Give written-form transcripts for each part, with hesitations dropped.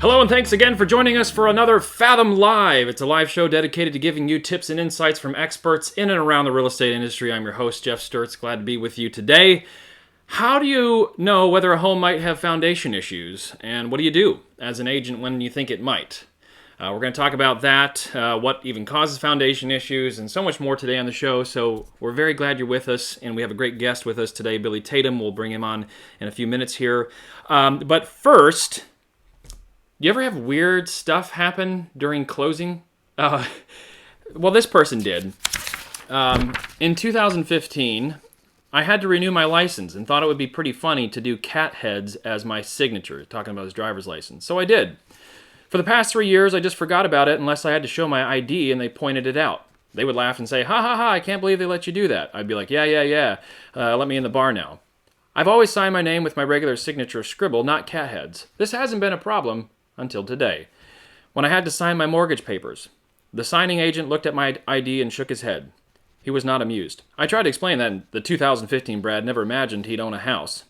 Hello and thanks again for joining us for another Fathom Live. It's a live show dedicated to giving you tips and insights from experts in and around the real estate industry. I'm your host, Jeff Sturtz. Glad to be with you today. How do you know whether a home might have foundation issues? And what do you do as an agent when you think it might? We're going to talk about that, what even causes foundation issues, and so much more today on the show. So we're very glad you're with us, and we have a great guest with us today, Billy Tatum. We'll bring him on in a few minutes here. But first, do you ever have weird stuff happen during closing? Well, this person did. In 2015, I had to renew my license and thought it would be pretty funny to do cat heads as my signature, talking about his driver's license. So I did. For the past 3 years, I just forgot about it unless I had to show my ID and they pointed it out. They would laugh and say, ha ha ha, I can't believe they let you do that. I'd be like, yeah, let me in the bar now. I've always signed my name with my regular signature scribble, not cat heads. This hasn't been a problem until today, when I had to sign my mortgage papers. The signing agent looked at my ID and shook his head. He was not amused. I tried to explain that in the 2015 Brad never imagined he'd own a house.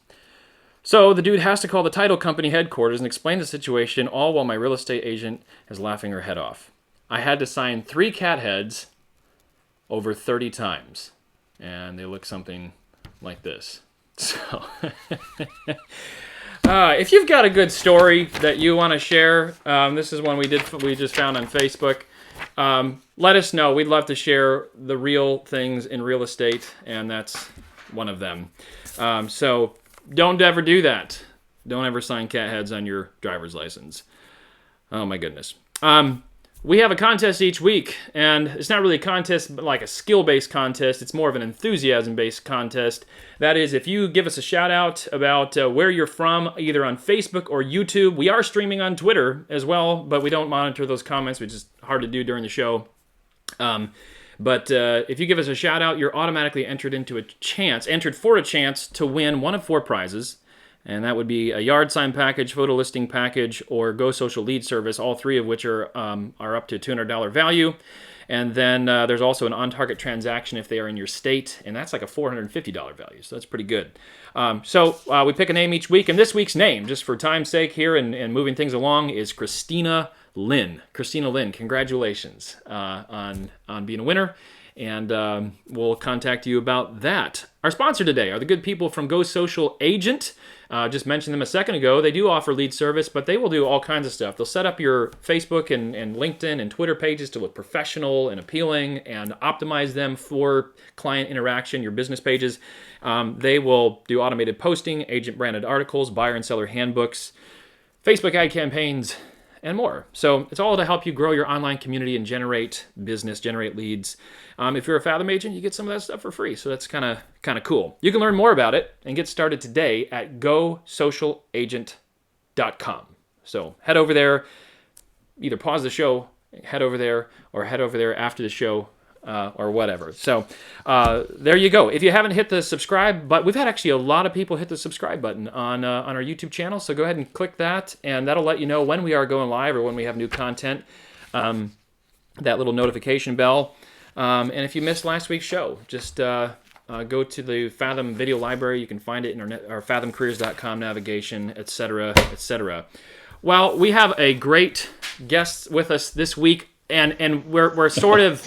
So the dude has to call the title company headquarters and explain the situation, all while my real estate agent is laughing her head off. I had to sign 3 cat heads over 30 times, and they look something like this. So, if you've got a good story that you want to share, this is one we just found on Facebook. Let us know. We'd love to share the real things in real estate, and that's one of them. So don't ever do that. Don't ever sign cat heads on your driver's license. Oh my goodness. We have a contest each week, and it's not really a contest, but like a skill-based contest. It's more of an enthusiasm-based contest. That is, if you give us a shout-out about where you're from, either on Facebook or YouTube. We are streaming on Twitter as well, but we don't monitor those comments, which is hard to do during the show. But if you give us a shout-out, you're automatically entered for a chance to win one of 4 prizes. And that would be a yard sign package, photo listing package, or GoSocial lead service, all 3 of which are up to $200 value. And then there's also an OnTarget transaction if they are in your state, and that's like a $450 value, so that's pretty good. So we pick a name each week, and this week's name, just for time's sake here and moving things along, is Christina Lynn. Christina Lynn, congratulations on being a winner. And we'll contact you about that. Our sponsor today are the good people from GoSocial Agent. Just mentioned them a second ago. They do offer lead service, but they will do all kinds of stuff. They'll set up your Facebook and LinkedIn and Twitter pages to look professional and appealing and optimize them for client interaction, your business pages. They will do automated posting, agent-branded articles, buyer and seller handbooks, Facebook ad campaigns, and more. So it's all to help you grow your online community and generate business, generate leads. If you're a Fathom agent, you get some of that stuff for free. So that's kind of cool. You can learn more about it and get started today at GoSocialAgent.com. So head over there, either pause the show, head over there, or head over there after the show, or whatever. So there you go. If you haven't hit the subscribe button, we've had actually a lot of people hit the subscribe button on our YouTube channel. So go ahead and click that, and that'll let you know when we are going live or when we have new content. That little notification bell. And if you missed last week's show, just go to the Fathom video library. You can find it in our fathomcareers.com navigation, etc., etc. Well, we have a great guest with us this week, and we're sort of.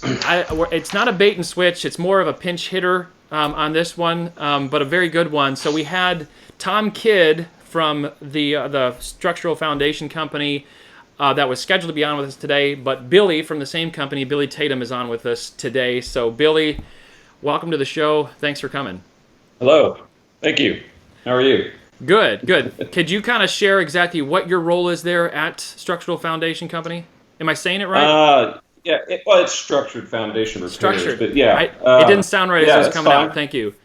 It's not a bait and switch. It's more of a pinch hitter on this one, but a very good one. So we had Tom Kidd from the Structural Foundation Company that was scheduled to be on with us today, but Billy from the same company, Billy Tatum, is on with us today. So Billy, welcome to the show. Thanks for coming. Hello. Thank you. How are you? Good. Could you kind of share exactly what your role is there at Structural Foundation Company? Am I saying it right? Yeah, it's structured foundation repairs. Structured. But yeah. It didn't sound right as it was coming out. Thank you.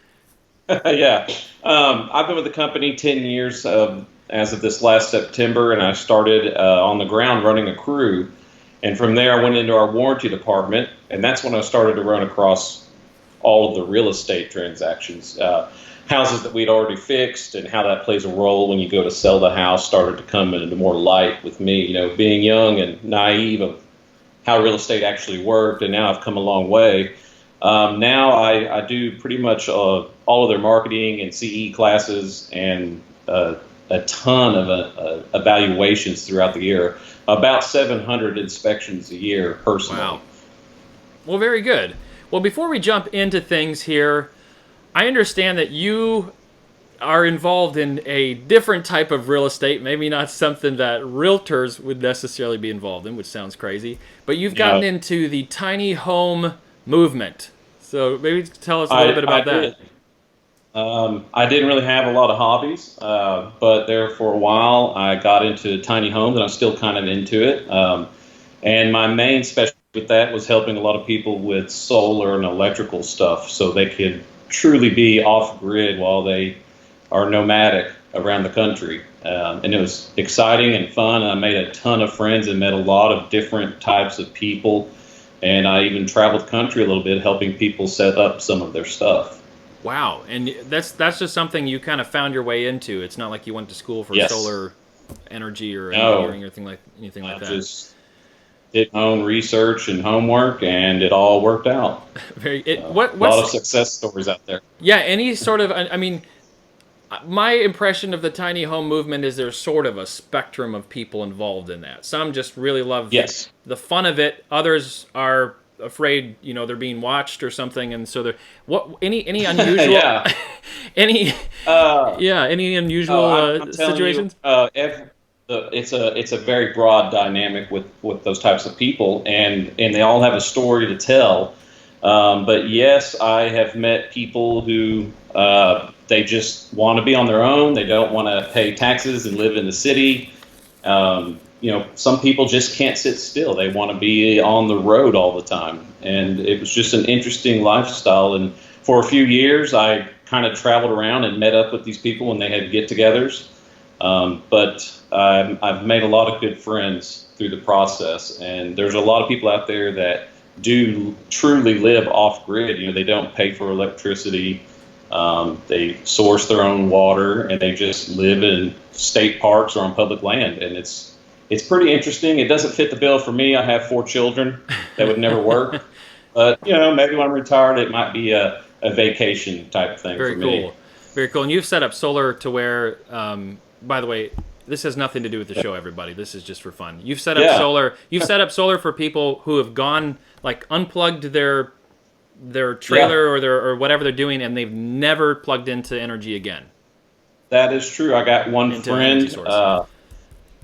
Yeah. I've been with the company 10 years as of this last September, and I started on the ground running a crew. And from there, I went into our warranty department, and that's when I started to run across all of the real estate transactions. Houses that we'd already fixed and how that plays a role when you go to sell the house started to come into more light with me, being young and naive of how real estate actually worked, and now I've come a long way. Now I do pretty much all of their marketing and CE classes and a ton of evaluations throughout the year, about 700 inspections a year personally. Wow. Well, very good. Well, before we jump into things here, I understand that you are involved in a different type of real estate, maybe not something that realtors would necessarily be involved in, which sounds crazy, but you've gotten into the tiny home movement. So maybe tell us a little bit about that. I didn't really have a lot of hobbies, but there for a while I got into tiny homes, and I'm still kind of into it. And my main specialty with that was helping a lot of people with solar and electrical stuff so they could truly be off grid while they are nomadic around the country. And it was exciting and fun. I made a ton of friends and met a lot of different types of people. And I even traveled the country a little bit helping people set up some of their stuff. Wow, and that's just something you kind of found your way into. It's not like you went to school for solar energy or engineering or anything like that. I just did my own research and homework, and it all worked out. A lot of success stories out there. Yeah, any sort of, I mean, my impression of the tiny home movement is there's sort of a spectrum of people involved in that. Some just really love the fun of it. Others are afraid, they're being watched or something, and so they're any unusual any unusual situations. It's a very broad dynamic with those types of people, and they all have a story to tell. But yes, I have met people who they just want to be on their own. They don't want to pay taxes and live in the city. Some people just can't sit still. They want to be on the road all the time. And it was just an interesting lifestyle. And for a few years, I kind of traveled around and met up with these people when they had get-togethers. But I've made a lot of good friends through the process. And there's a lot of people out there that do truly live off-grid. They don't pay for electricity. They source their own water, and they just live in state parks or on public land. And it's pretty interesting. It doesn't fit the bill for me. I have 4 children. That would never work. But, maybe when I'm retired, it might be a vacation type thing for me. Very cool. Very cool. And you've set up solar to where, by the way, this has nothing to do with the show, everybody. This is just for fun. You've set up solar. You've set up solar for people who have gone, unplugged their trailer or whatever they're doing, and they've never plugged into energy again. That is true. I got one friend.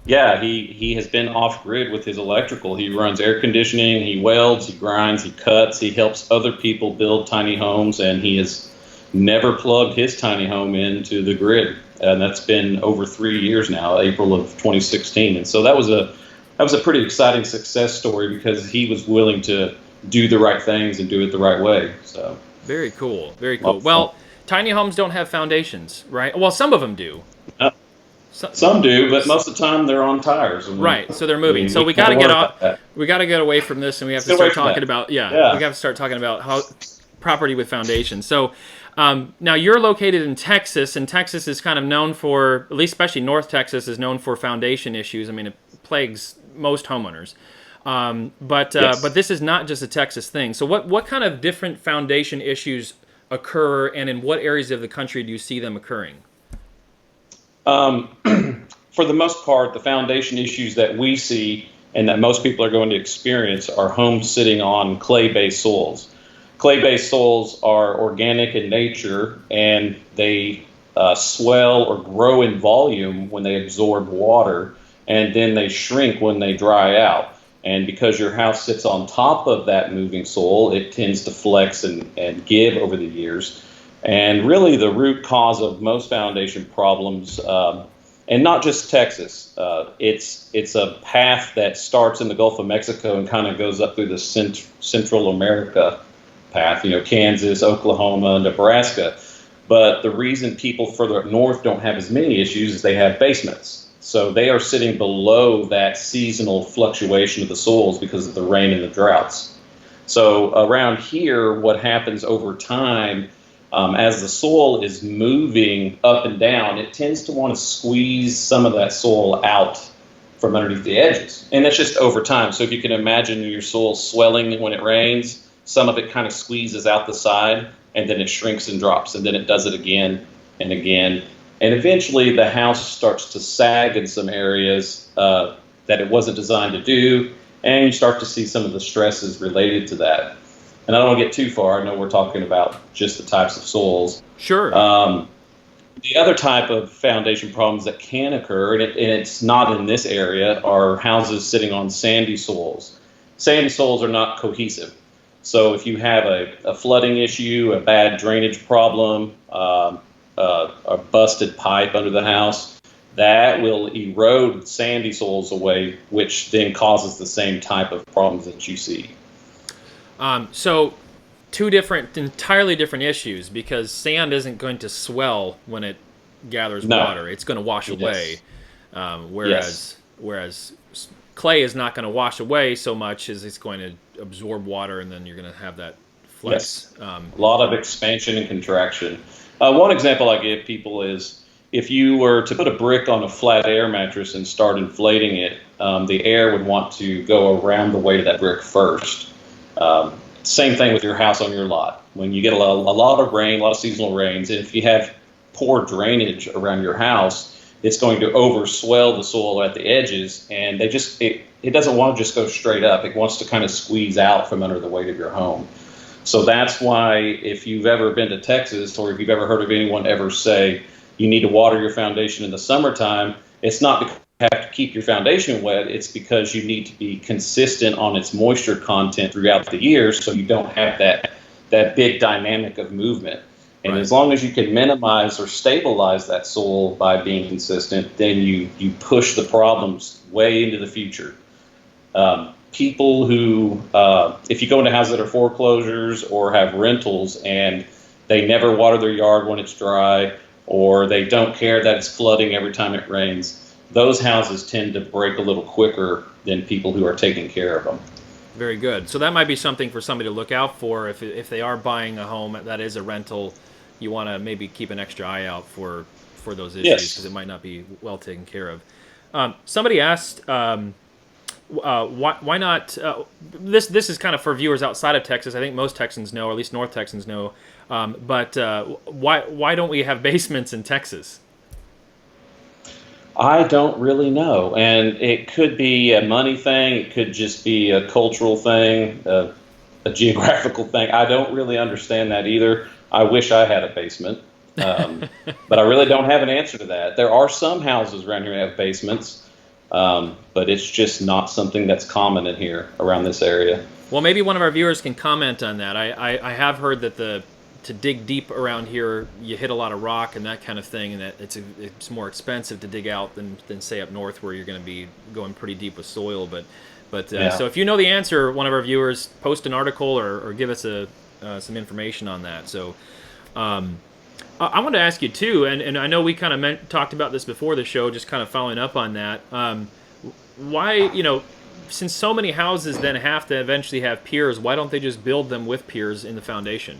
He has been off grid with his electrical. He runs air conditioning, he welds, he grinds, he cuts, he helps other people build tiny homes, and he has never plugged his tiny home into the grid. And that's been over 3 years now, April of 2016. And so that was a pretty exciting success story because he was willing to do the right things and do it the right way. So very cool. Very cool. Well, tiny homes don't have foundations, right? Well, some of them do. Some do, but most of the time they're on tires. Right, so they're moving. So we got to get off. We got to get away from this, and we have to start talking about. We got to start talking about how property with foundations. So now you're located in Texas, and Texas is kind of known for, at least especially North Texas, is known for foundation issues. I mean, it plagues most homeowners. But this is not just a Texas thing. So what kind of different foundation issues occur, and in what areas of the country do you see them occurring? For the most part, the foundation issues that we see and that most people are going to experience are homes sitting on clay-based soils. Clay-based soils are organic in nature, and they swell or grow in volume when they absorb water, and then they shrink when they dry out. And because your house sits on top of that moving soil, it tends to flex and give over the years. And really the root cause of most foundation problems, and not just Texas, it's a path that starts in the Gulf of Mexico and kind of goes up through the Central America path, Kansas, Oklahoma, Nebraska. But the reason people further up north don't have as many issues is they have basements. So they are sitting below that seasonal fluctuation of the soils because of the rain and the droughts. So around here, what happens over time, as the soil is moving up and down, it tends to want to squeeze some of that soil out from underneath the edges. And that's just over time. So if you can imagine your soil swelling when it rains, some of it kind of squeezes out the side, and then it shrinks and drops, and then it does it again and again. And eventually the house starts to sag in some areas that it wasn't designed to do, and you start to see some of the stresses related to that. And I don't want to get too far. I know we're talking about just the types of soils. Sure. The other type of foundation problems that can occur, and it's not in this area, are houses sitting on sandy soils. Sandy soils are not cohesive. So if you have a flooding issue, a bad drainage problem, a busted pipe under the house, that will erode sandy soils away, which then causes the same type of problems that you see. So two entirely different issues, because sand isn't going to swell when it gathers water. It's going to wash away. Whereas clay is not going to wash away so much as it's going to absorb water, and then you're going to have that flex. Yes. A lot of expansion and contraction. One example I give people is if you were to put a brick on a flat air mattress and start inflating it, the air would want to go around the weight of that brick first. Same thing with your house on your lot. When you get a lot of rain, a lot of seasonal rains, and if you have poor drainage around your house, it's going to overswell the soil at the edges, and it doesn't want to just go straight up. It wants to kind of squeeze out from under the weight of your home. So that's why if you've ever been to Texas, or if you've ever heard of anyone ever say you need to water your foundation in the summertime, it's not because you have to keep your foundation wet. It's because you need to be consistent on its moisture content throughout the year, so you don't have that big dynamic of movement. And as long as you can minimize or stabilize that soil by being consistent, then you push the problems way into the future. People who, if you go into houses that are foreclosures or have rentals and they never water their yard when it's dry, or they don't care that it's flooding every time it rains, those houses tend to break a little quicker than people who are taking care of them. Very good. So that might be something for somebody to look out for if they are buying a home that is a rental. You want to maybe keep an extra eye out for those issues, because it might not be well taken care of. Somebody asked, why not? This is kind of for viewers outside of Texas. I think most Texans know, or at least North Texans know. But why don't we have basements in Texas? I don't really know, and it could be a money thing. It could just be a cultural thing, a geographical thing. I don't really understand that either. I wish I had a basement, but I really don't have an answer to that. There are some houses around here that have basements, but it's just not something that's common in here around this area. Well, maybe one of our viewers can comment on that. I have heard that to dig deep around here, you hit a lot of rock and that kind of thing, and that it's more expensive to dig out than say up north, where you're going to be going pretty deep with soil. But so if you know the answer, one of our viewers, post an article or give us some information on that. So I wanted to ask you too, and I know we kind of talked about this before the show, just kind of following up on that. Why, since so many houses then have to eventually have piers, why don't they just build them with piers in the foundation?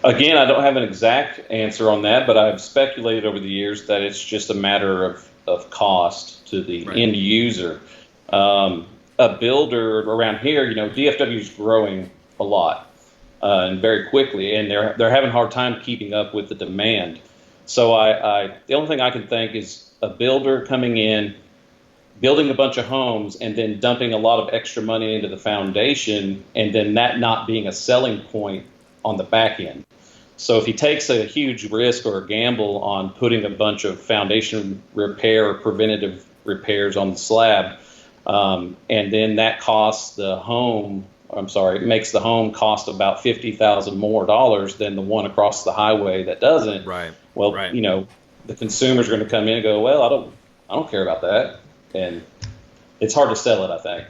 Again, I don't have an exact answer on that, but I've speculated over the years that it's just a matter of cost to the end user. A builder around here, DFW is growing a lot and very quickly, and they're having a hard time keeping up with the demand. So the only thing I can think is a builder coming in, building a bunch of homes, and then dumping a lot of extra money into the foundation, and then that not being a selling point on the back end. So if he takes a huge risk or a gamble on putting a bunch of foundation repair or preventative repairs on the slab, and then that costs it makes the home cost about $50,000 more than the one across the highway that doesn't. Right. Well, the consumer's going to come in and go, well, I don't care about that, and it's hard to sell it, I think.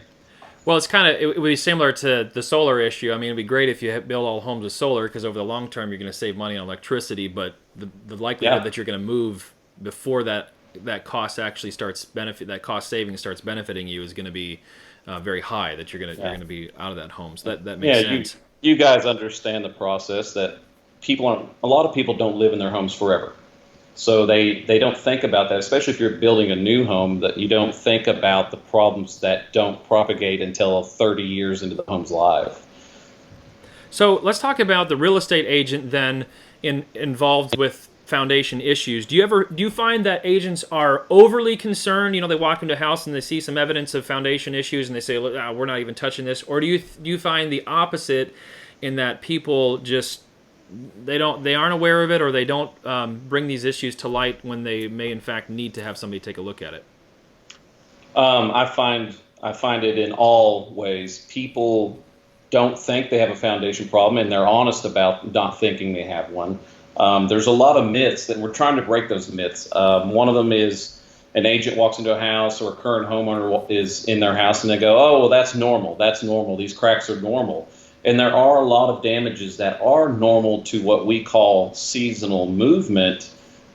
Well, it would be similar to the solar issue. I mean, it'd be great if you build all homes with solar, because over the long term you're going to save money on electricity. But the likelihood that you're going to move before that cost actually that cost savings starts benefiting you is going to be very high. That you're going to be out of that home. So that makes sense. You guys understand the process that a lot of people don't live in their homes forever. So they don't think about that, especially if you're building a new home, that you don't think about the problems that don't propagate until 30 years into the home's life. So let's talk about the real estate agent then involved with foundation issues. Do you find that agents are overly concerned? They walk into a house and they see some evidence of foundation issues and they say, "Look, we're not even touching this." Or do you find the opposite, in that people just they aren't aware of it, or they don't bring these issues to light when they may in fact need to have somebody take a look at it? I find it in all ways. People don't think they have a foundation problem, and they're honest about not thinking they have one. There's a lot of myths that we're trying to break those myths. One of them is an agent walks into a house, or a current homeowner is in their house, and they go, "Oh, well, that's normal. That's normal. These cracks are normal." And there are a lot of damages that are normal to what we call seasonal movement,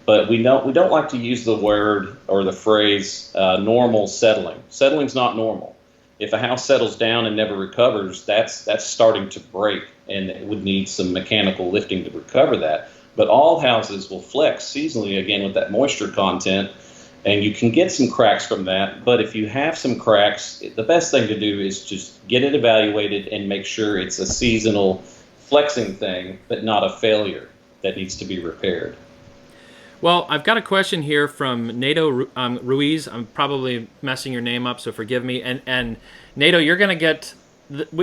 but we don't like to use the word or the phrase normal settling. Settling's not normal. If a house settles down and never recovers, that's starting to break, and it would need some mechanical lifting to recover that. But all houses will flex seasonally, again, with that moisture content, and you can get some cracks from that. But if you have some cracks, the best thing to do is just get it evaluated and make sure it's a seasonal flexing thing, but not a failure that needs to be repaired. Well, I've got a question here from Nato Ruiz. I'm probably messing your name up, so forgive me. And Nato, you're going to get,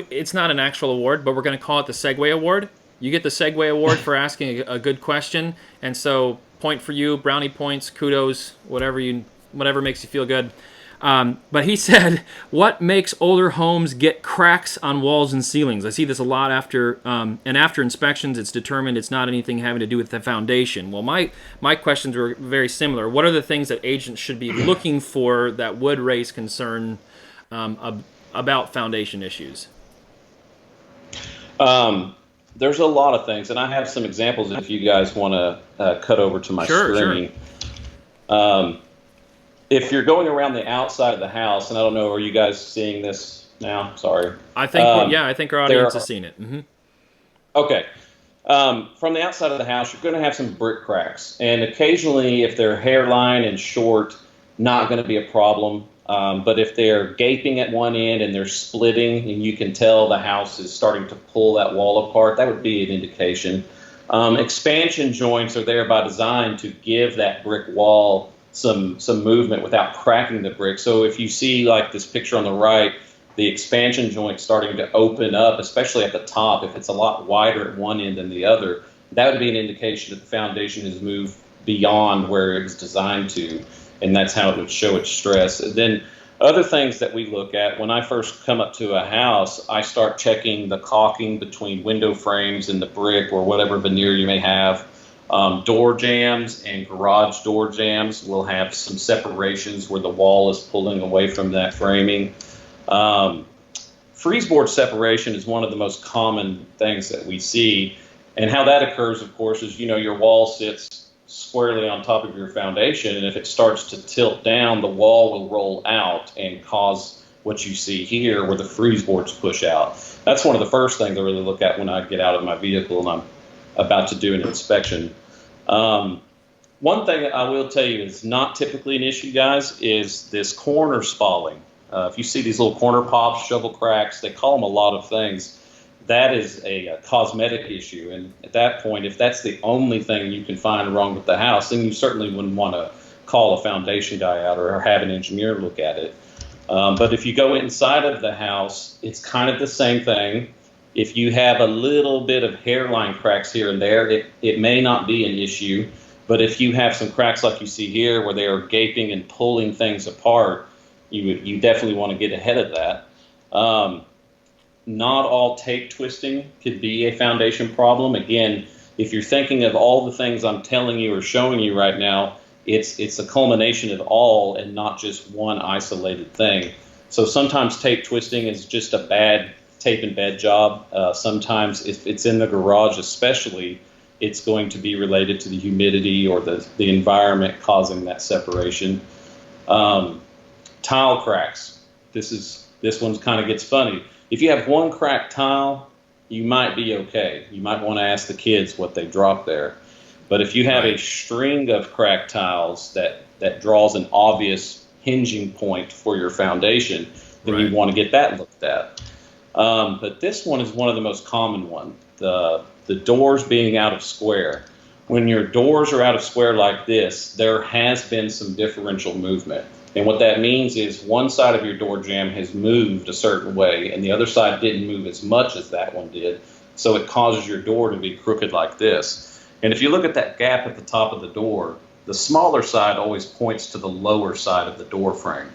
it's not an actual award, but we're going to call it the Segway Award. You get the Segway Award for asking a good question. And so, point for you, brownie points, kudos, whatever makes you feel good. But he said, what makes older homes get cracks on walls and ceilings? I see this a lot after inspections, it's determined it's not anything having to do with the foundation. Well, my questions were very similar. What are the things that agents should be looking for that would raise concern about foundation issues? There's a lot of things, and I have some examples if you guys want to cut over to my screen. Sure. If you're going around the outside of the house, and I don't know, are you guys seeing this now? Sorry. I think I think our audience has seen it. Mm-hmm. Okay. From the outside of the house, you're going to have some brick cracks, and occasionally, if they're hairline and short, not going to be a problem. But if they're gaping at one end and they're splitting, and you can tell the house is starting to pull that wall apart, that would be an indication. Expansion joints are there by design to give that brick wall some movement without cracking the brick. So if you see, like this picture on the right, the expansion joint starting to open up, especially at the top, if it's a lot wider at one end than the other, that would be an indication that the foundation has moved beyond where it was designed to, and that's how it would show its stress. And then other things that we look at, when I first come up to a house, I start checking the caulking between window frames and the brick or whatever veneer you may have. Door jambs and garage door jambs will have some separations where the wall is pulling away from that framing. Freeze-board separation is one of the most common things that we see, and how that occurs, of course, is your wall sits squarely on top of your foundation, and if it starts to tilt down, the wall will roll out and cause what you see here where the freeze boards push out. That's one of the first things I really look at when I get out of my vehicle and I'm about to do an inspection. One thing I will tell you is not typically an issue, guys, is this corner spalling. If you see these little corner pops, shovel cracks, they call them a lot of things. That is a cosmetic issue, and at that point, if that's the only thing you can find wrong with the house, then you certainly wouldn't want to call a foundation guy out or have an engineer look at it. But if you go inside of the house, it's kind of the same thing. If you have a little bit of hairline cracks here and there, it may not be an issue. But if you have some cracks like you see here where they are gaping and pulling things apart, you definitely want to get ahead of that. Not all tape twisting could be a foundation problem. Again, if you're thinking of all the things I'm telling you or showing you right now, it's a culmination of all and not just one isolated thing. So sometimes tape twisting is just a bad tape and bed job. Sometimes if it's in the garage especially, it's going to be related to the humidity or the environment causing that separation. Tile cracks. This one kind of gets funny. If you have one cracked tile, you might be okay. You might want to ask the kids what they dropped there. But if you have a string of cracked tiles that draws an obvious hinging point for your foundation, then you want to get that looked at. But this one is one of the most common ones. The doors being out of square. when your doors are out of square like this, there has been some differential movement. And what that means is one side of your door jamb has moved a certain way and the other side didn't move as much as that one did. So it causes your door to be crooked like this. And if you look at that gap at the top of the door, the smaller side always points to the lower side of the door frame.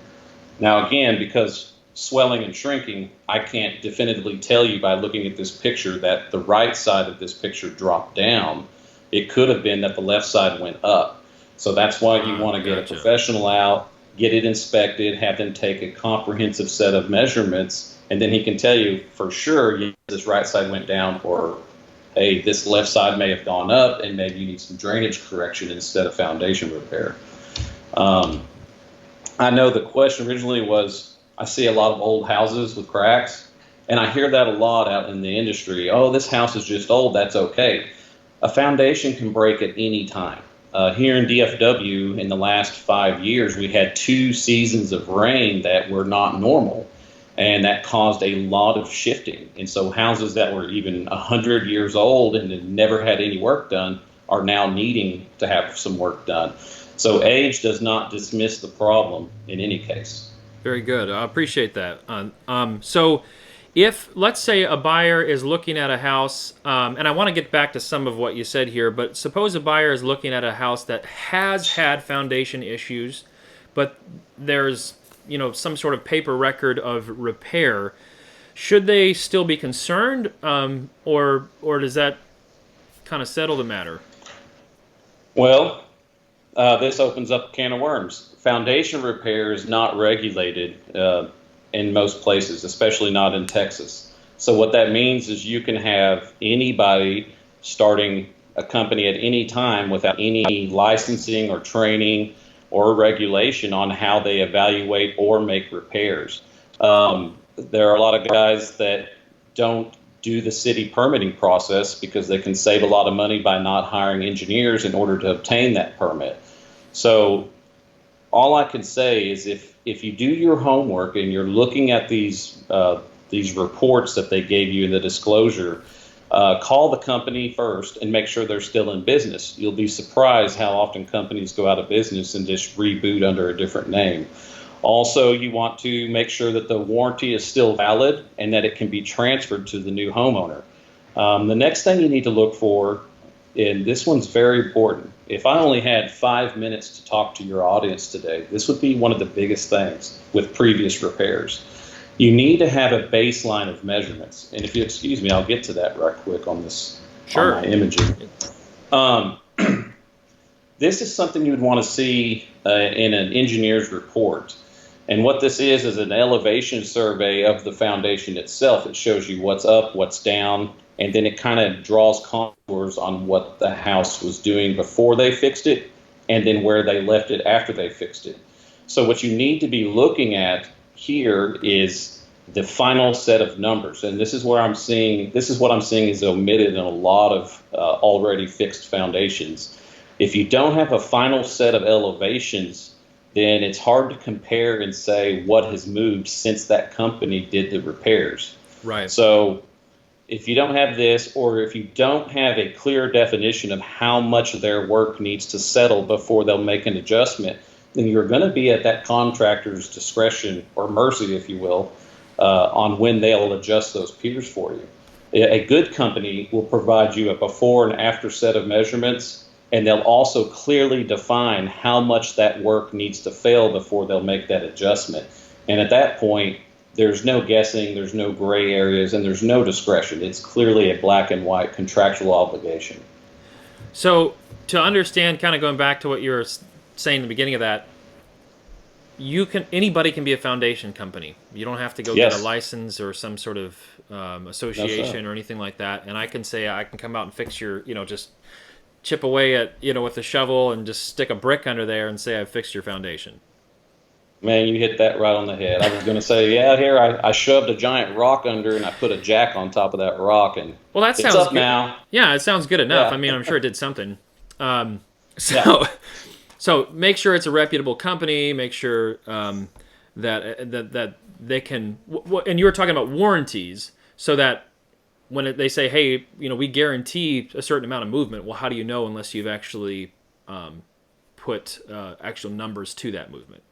Now, again, because swelling and shrinking, I can't definitively tell you by looking at this picture that the right side of this picture dropped down. It could have been that the left side went up. So that's why you want to get a professional out, get it inspected, have them take a comprehensive set of measurements, and then he can tell you for sure, yes, this right side went down, or hey, this left side may have gone up, and maybe you need some drainage correction instead of foundation repair. I know the question originally was, I see a lot of old houses with cracks, and I hear that a lot out in the industry. Oh, this house is just old, that's okay. A foundation can break at any time. Here in DFW, in the last 5 years, we had 2 seasons of rain that were not normal, and that caused a lot of shifting. And so houses that were even 100 years old and had never had any work done are now needing to have some work done. So age does not dismiss the problem in any case. Very good. I appreciate that. So if, let's say, a buyer is looking at a house, and I want to get back to some of what you said here, but suppose a buyer is looking at a house that has had foundation issues, but there's, some sort of paper record of repair. Should they still be concerned, or does that kind of settle the matter? Well, this opens up a can of worms. Foundation repair is not regulated in most places, especially not in Texas. So what that means is you can have anybody starting a company at any time without any licensing or training or regulation on how they evaluate or make repairs. There are a lot of guys that don't do the city permitting process because they can save a lot of money by not hiring engineers in order to obtain that permit. So all I can say is if you do your homework and you're looking at these reports that they gave you in the disclosure, call the company first and make sure they're still in business. You'll be surprised how often companies go out of business and just reboot under a different name. Also, you want to make sure that the warranty is still valid and that it can be transferred to the new homeowner. The next thing you need to look for, and this one's very important. If I only had 5 minutes to talk to your audience today, this would be one of the biggest things with previous repairs. You need to have a baseline of measurements. And if you excuse me, I'll get to that right quick on this, sure, on my imaging. This is something you would want to see in an engineer's report. And what this is an elevation survey of the foundation itself. It shows you what's up, what's down, and then it kind of draws contours on what the house was doing before they fixed it and then where they left it after they fixed it. So what you need to be looking at here is the final set of numbers. And this is what I'm seeing is omitted in a lot of already fixed foundations. If you don't have a final set of elevations, then it's hard to compare and say what has moved since that company did the repairs. Right. So if you don't have this, or if you don't have a clear definition of how much their work needs to settle before they'll make an adjustment, then you're going to be at that contractor's discretion or mercy, if you will, on when they'll adjust those piers for you. A good company will provide you a before and after set of measurements, and they'll also clearly define how much that work needs to fail before they'll make that adjustment. And at that point, there's no guessing, there's no gray areas, and there's no discretion. It's clearly a black and white contractual obligation. So to understand, kind of going back to what you were saying in the beginning of that, anybody can be a foundation company. You don't have to go get a license or some sort of association or anything like that. And I can say I can come out and fix your, just chip away at, with a shovel and just stick a brick under there and say I've fixed your foundation. Man, you hit that right on the head. I was going to say, here I shoved a giant rock under and I put a jack on top of that rock, and that sounds it's up good. Now. Yeah, it sounds good enough. Yeah. I mean, I'm sure it did something. So make sure it's a reputable company. Make sure that they can. And you were talking about warranties, so that they say, hey, we guarantee a certain amount of movement. Well, how do you know unless you've actually put actual numbers to that movement?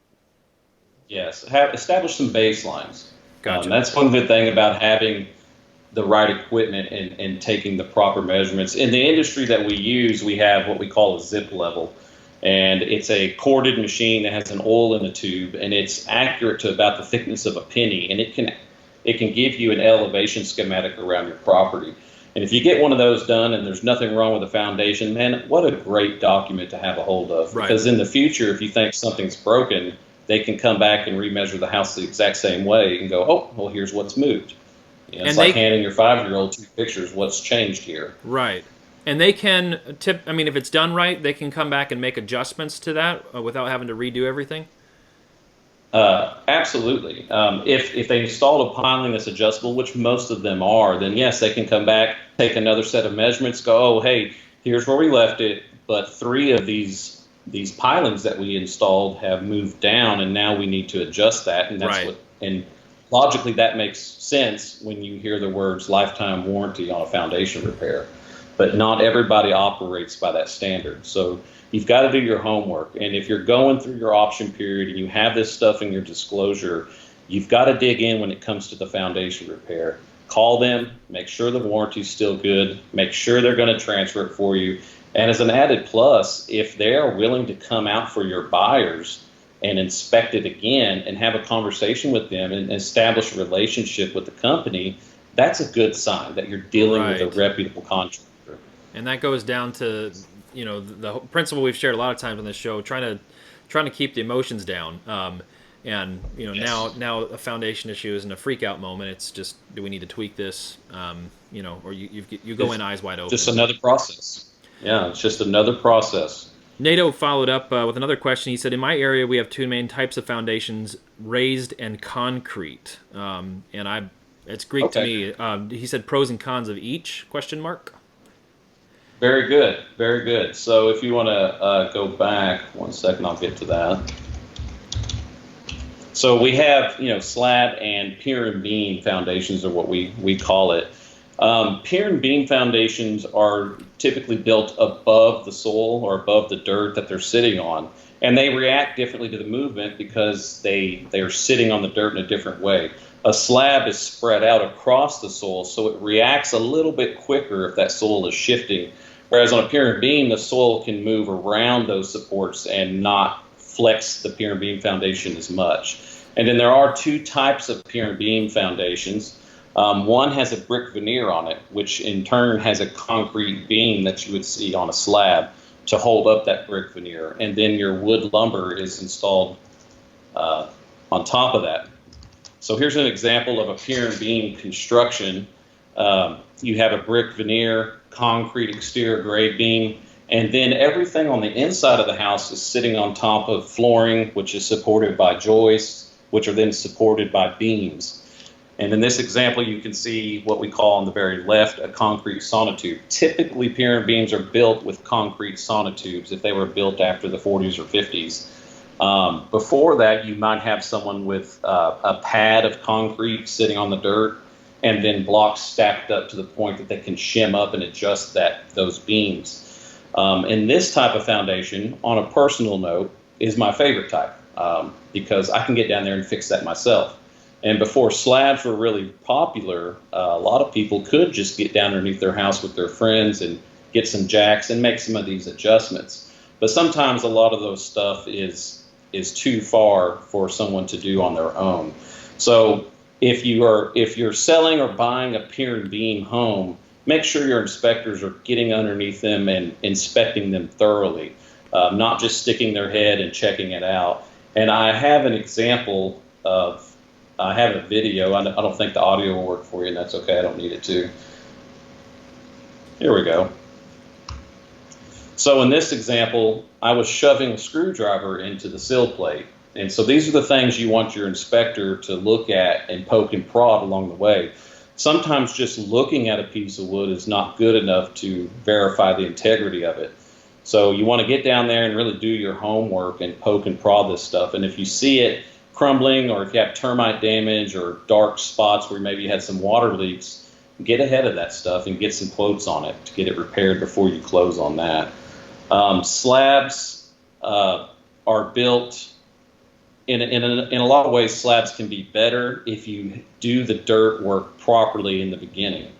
Yes, have establish some baselines. Gotcha. That's one good thing about having the right equipment and taking the proper measurements. In the industry that we use, we have what we call a zip level. And it's a corded machine that has an oil in the tube, and it's accurate to about the thickness of a penny, and it can give you an elevation schematic around your property. And if you get one of those done and there's nothing wrong with the foundation, man, what a great document to have a hold of. Right. Because in the future, if you think something's broken, they can come back and remeasure the house the exact same way and go, oh, well, here's what's moved. It's like handing your 5-year-old 2 pictures, what's changed here. Right. And they can if it's done right, they can come back and make adjustments to that without having to redo everything? Absolutely. If they installed a piling that's adjustable, which most of them are, then yes, they can come back, take another set of measurements, go, oh, hey, here's where we left it, but 3 of these pilings that we installed have moved down, and now we need to adjust that. And that's right. And logically, that makes sense when you hear the words lifetime warranty on a foundation repair. But not everybody operates by that standard. So you've got to do your homework. And if you're going through your option period and you have this stuff in your disclosure, you've got to dig in when it comes to the foundation repair. Call them, make sure the warranty's still good, make sure they're going to transfer it for you. And as an added plus, if they are willing to come out for your buyers and inspect it again and have a conversation with them and establish a relationship with the company, that's a good sign that you're dealing with a reputable contractor. And that goes down to, the principle we've shared a lot of times on this show, trying to keep the emotions down. Yes. Now a foundation issue isn't a freak out moment. It's just, do we need to tweak this? Or you go in eyes wide open. Just another process. Yeah, it's just another process. NATO followed up with another question. He said, in my area, we have 2 main types of foundations, raised and concrete. It's Greek to me. He said pros and cons of each, ? Very good. Very good. So if you want to go back 1 second, I'll get to that. So we have, slab and pier and beam foundations are what we call it. Pier and beam foundations are typically built above the soil or above the dirt that they're sitting on. And they react differently to the movement because they are sitting on the dirt in a different way. A slab is spread out across the soil, so it reacts a little bit quicker if that soil is shifting. Whereas on a pier and beam, the soil can move around those supports and not flex the pier and beam foundation as much. And then there are 2 types of pier and beam foundations. One has a brick veneer on it, which in turn has a concrete beam that you would see on a slab to hold up that brick veneer. And then your wood lumber is installed on top of that. So here's an example of a pier and beam construction. You have a brick veneer, concrete exterior grade beam, and then everything on the inside of the house is sitting on top of flooring, which is supported by joists, which are then supported by beams. And in this example, you can see what we call on the very left a concrete sonotube. Typically, pier and beams are built with concrete sonotubes if they were built after the 40s or 50s. Before that, you might have someone with a pad of concrete sitting on the dirt and then blocks stacked up to the point that they can shim up and adjust those beams. And this type of foundation, on a personal note, is my favorite type because I can get down there and fix that myself. And before slabs were really popular, a lot of people could just get down underneath their house with their friends and get some jacks and make some of these adjustments. But sometimes a lot of those stuff is too far for someone to do on their own. So if you're selling or buying a pier and beam home, make sure your inspectors are getting underneath them and inspecting them thoroughly, not just sticking their head and checking it out. And I have an example I have a video. I don't think the audio will work for you, and that's okay. I don't need it to. Here we go. So in this example, I was shoving a screwdriver into the sill plate. And so these are the things you want your inspector to look at and poke and prod along the way. Sometimes just looking at a piece of wood is not good enough to verify the integrity of it. So you want to get down there and really do your homework and poke and prod this stuff. And if you see it crumbling or if you have termite damage or dark spots where maybe you had some water leaks, get ahead of that stuff and get some quotes on it to get it repaired before you close on that. Slabs are built in a lot of ways. Slabs can be better if you do the dirt work properly in the beginning.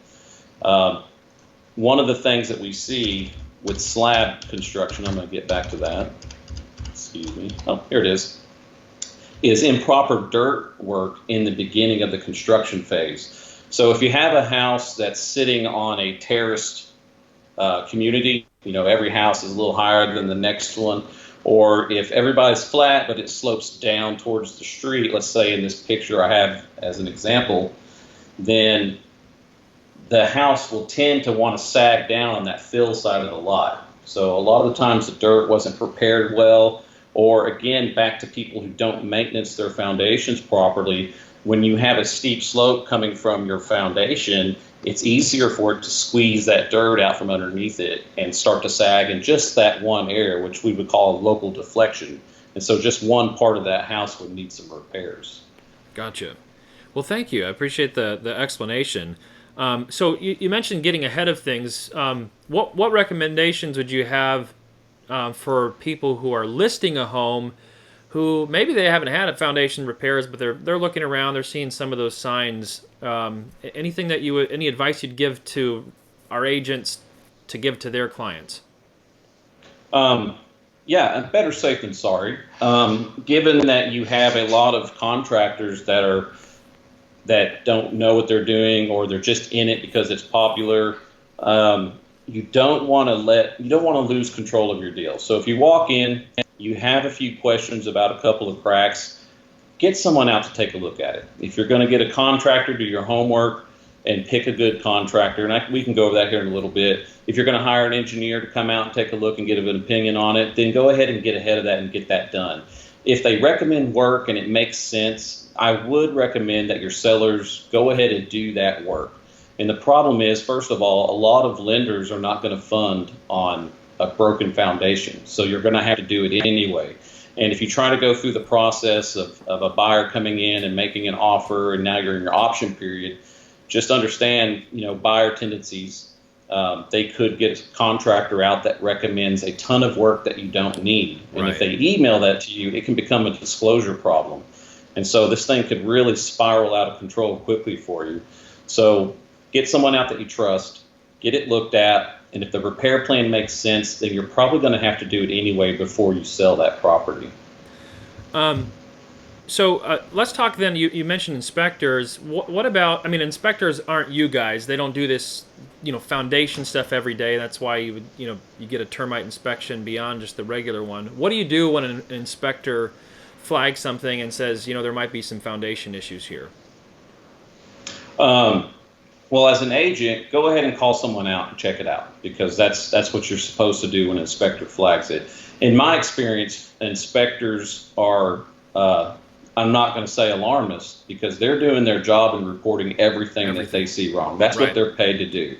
One of the things that we see with slab construction, I'm going to get back to that. Excuse me. Oh, here it is improper dirt work in the beginning of the construction phase. So if you have a house that's sitting on a terraced community, every house is a little higher than the next one, or if everybody's flat but it slopes down towards the street, let's say in this picture I have as an example, then the house will tend to want to sag down on that fill side of the lot. So a lot of the times the dirt wasn't prepared well, or again, back to people who don't maintenance their foundations properly, when you have a steep slope coming from your foundation, it's easier for it to squeeze that dirt out from underneath it and start to sag in just that one area, which we would call a local deflection. And so just one part of that house would need some repairs. Gotcha. Well, thank you. I appreciate the explanation. So you mentioned getting ahead of things. What recommendations would you have for people who are listing a home who maybe they haven't had a foundation repairs, but they're looking around, they're seeing some of those signs. Anything that any advice you'd give to our agents to give to their clients? Yeah, better safe than sorry. Given that you have a lot of contractors that don't know what they're doing, or they're just in it because it's popular, you don't want to lose control of your deal. So if you walk in, you have a few questions about a couple of cracks, get someone out to take a look at it. If you're going to get a contractor, do your homework and pick a good contractor. And we can go over that here in a little bit. If you're going to hire an engineer to come out and take a look and get an opinion on it, then go ahead and get ahead of that and get that done. If they recommend work and it makes sense, I would recommend that your sellers go ahead and do that work. And the problem is, first of all, a lot of lenders are not going to fund on a broken foundation. So you're going to have to do it anyway. And if you try to go through the process of a buyer coming in and making an offer, and now you're in your option period, just understand, buyer tendencies. They could get a contractor out that recommends a ton of work that you don't need. And if they email that to you, it can become a disclosure problem. And so this thing could really spiral out of control quickly for you. So get someone out that you trust, get it looked at, and if the repair plan makes sense, then you're probably going to have to do it anyway before you sell that property. So let's talk then. You mentioned inspectors. What about? I mean, inspectors aren't you guys. They don't do this, foundation stuff every day. That's why you get a termite inspection beyond just the regular one. What do you do when an inspector flags something and says, there might be some foundation issues here? Well, as an agent, go ahead and call someone out and check it out, because that's what you're supposed to do when an inspector flags it. In my experience, inspectors are, I'm not going to say alarmists, because they're doing their job and reporting everything that they see wrong. That's what they're paid to do.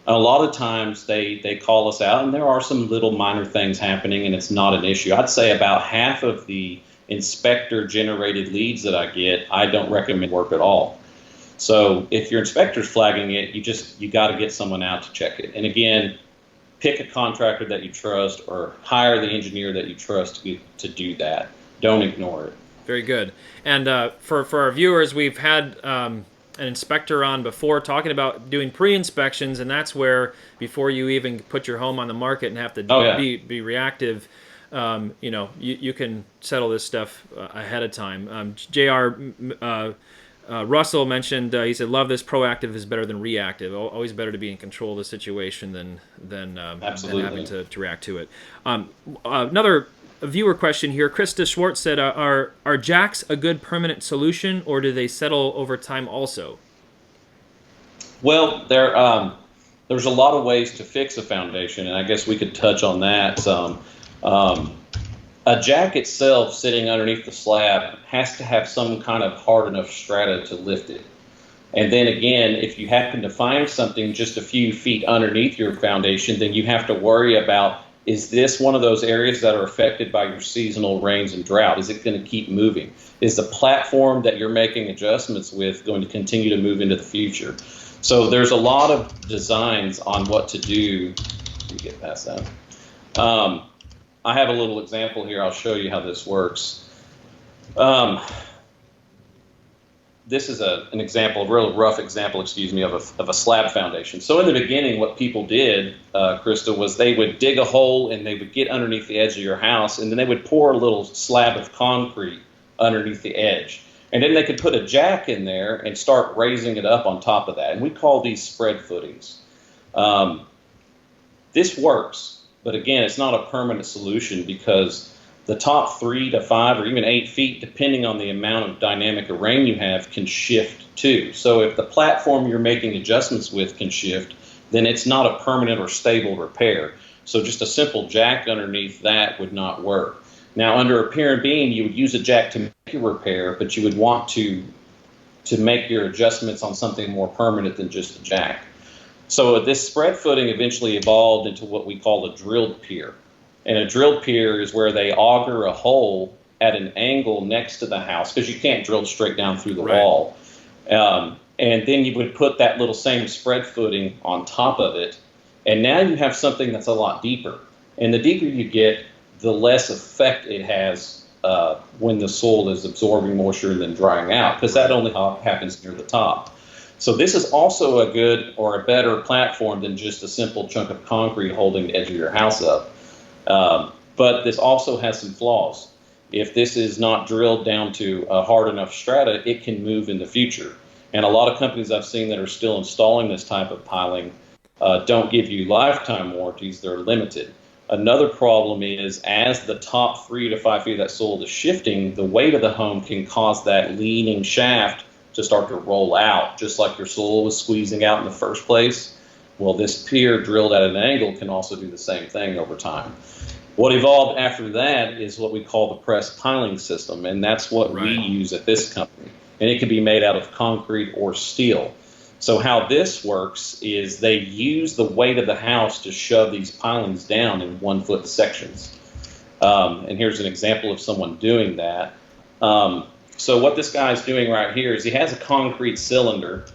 And a lot of times they call us out, and there are some little minor things happening, and it's not an issue. I'd say about half of the inspector-generated leads that I get, I don't recommend work at all. So if your inspector's flagging it, you got to get someone out to check it. And again, pick a contractor that you trust, or hire the engineer that you trust to do that. Don't ignore it. Very good. And for our viewers, we've had an inspector on before talking about doing pre-inspections, and that's where, before you even put your home on the market and have to be reactive, you can settle this stuff ahead of time. J.R. Russell mentioned, he said, love this, proactive is better than reactive. Always better to be in control of the situation than having to react to it. Another viewer question here. Krista Schwartz said, are jacks a good permanent solution, or do they settle over time also? Well, there's a lot of ways to fix a foundation, and I guess we could touch on that some. A jack itself sitting underneath the slab has to have some kind of hard enough strata to lift it. And then again, if you happen to find something just a few feet underneath your foundation, then you have to worry about, is this one of those areas that are affected by your seasonal rains and drought? Is it going to keep moving? Is the platform that you're making adjustments with going to continue to move into the future? So there's a lot of designs on what to do. Let me get past that. I have a little example here. I'll show you how this works. This is an example, a real rough example, of a slab foundation. So in the beginning, what people did, Krista, was they would dig a hole and they would get underneath the edge of your house, and then they would pour a little slab of concrete underneath the edge. And then they could put a jack in there and start raising it up on top of that. And we call these spread footings. This works, but again, it's not a permanent solution because the top 3 to 5 or even 8 feet, depending on the amount of dynamic arraign you have, can shift too. So if the platform you're making adjustments with can shift, then it's not a permanent or stable repair. So just a simple jack underneath that would not work. Now, under a pier and beam, you would use a jack to make your repair, but you would want to make your adjustments on something more permanent than just a jack. So this spread footing eventually evolved into what we call a drilled pier. And a drilled pier is where they auger a hole at an angle next to the house, because you can't drill straight down through the wall. And then you would put that little same spread footing on top of it. And now you have something that's a lot deeper. And the deeper you get, the less effect it has when the soil is absorbing moisture and then drying out, because that only happens near the top. So this is also a good or a better platform than just a simple chunk of concrete holding the edge of your house up. But this also has some flaws. If this is not drilled down to a hard enough strata, it can move in the future. And a lot of companies I've seen that are still installing this type of piling don't give you lifetime warranties. They're limited. Another problem is, as the top 3 to 5 feet of that soil is shifting, the weight of the home can cause that leaning shaft to start to roll out, just like your soil was squeezing out in the first place. Well, this pier drilled at an angle can also do the same thing over time. What evolved after that is what we call the press piling system, and that's what we use at this company. And it can be made out of concrete or steel. So how this works is they use the weight of the house to shove these pilings down in 1 foot sections. And here's an example of someone doing that. So what this guy's doing right here is he has a concrete cylinder,